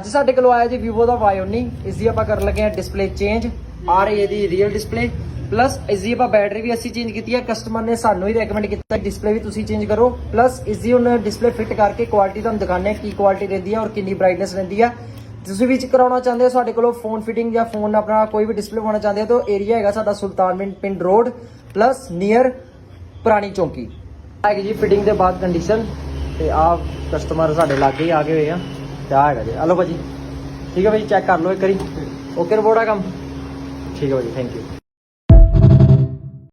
ਅੱਜ ਸਾਡੇ ਕੋਲ ਆਇਆ ਜੀ Vivo ਦਾ Y19। ਇਸ ਦੀ ਆਪਾਂ ਕਰਨ ਲੱਗੇ ਆ ਡਿਸਪਲੇ ਚੇਂਜ। ਆ ਰਹੀ ਇਹਦੀ ਰੀਅਲ ਡਿਸਪਲੇ ਪਲੱਸ ਇਸ ਦੀ ਆਪਾਂ ਬੈਟਰੀ ਵੀ ਅਸੀਂ ਚੇਂਜ ਕੀਤੀ ਹੈ। ਕਸਟਮਰ ਨੇ ਸਾਨੂੰ ਹੀ ਰეკਮੈਂਡ ਕੀਤਾ ਡਿਸਪਲੇ ਵੀ ਤੁਸੀਂ ਚੇਂਜ ਕਰੋ। ਪਲੱਸ ਇਸ ਦੀ ਹੁਣ ਡਿਸਪਲੇ ਫਿੱਟ ਕਰਕੇ ਕੁਆਲਿਟੀ ਤੁਹਾਨੂੰ ਦਿਖਾਣੇ ਕੀ ਕੁਆਲਿਟੀ ਰਹਿੰਦੀ ਹੈ ਔਰ ਕਿੰਨੀ ਬ੍ਰਾਈਟਨੈਸ ਰਹਿੰਦੀ ਹੈ। ਤੁਸੀਂ ਵੀ ਕਰਾਉਣਾ ਚਾਹੁੰਦੇ ਹੋ ਸਾਡੇ ਕੋਲੋਂ ਫੋਨ ਫਿਟਿੰਗ ਜਾਂ ਫੋਨ ਆਪਣਾ ਕੋਈ ਵੀ ਡਿਸਪਲੇ ਪਾਉਣਾ ਚਾਹੁੰਦੇ ਹੋ ਤਾਂ ਏਰੀਆ ਹੈਗਾ ਸਾਡਾ ਸੁਲਤਾਨ ਪਿੰਡ ਰੋਡ ਪਲੱਸ ਨੀਅਰ ਪੁਰਾਣੀ ਚੌਂਕੀ ਹੈਗੀ ਜੀ। ਫਿਟਿੰਗ ਦੇ ਬਾਅਦ ਕੰਡੀਸ਼ਨ ਤੇ ਆ ਕਸਟਮਰ ਸਾਡੇ ਲਾਗੇ ਹੀ ਆ ਗਏ ਹੋਏ ਆ ਤੇ ਆ ਹੈਗਾ ਜੀ। ਹਲੋ ਭਾਜੀ, ਠੀਕ ਹੈ ਭਾਜੀ, ਚੈੱਕ ਕਰ ਲਓ ਇੱਕ ਵਾਰੀ। ਓਕੇ ਰਿਪੋਰਟ ਆ ਕੰਮ, ਠੀਕ ਹੈ ਭਾਜੀ, ਥੈਂਕ ਯੂ।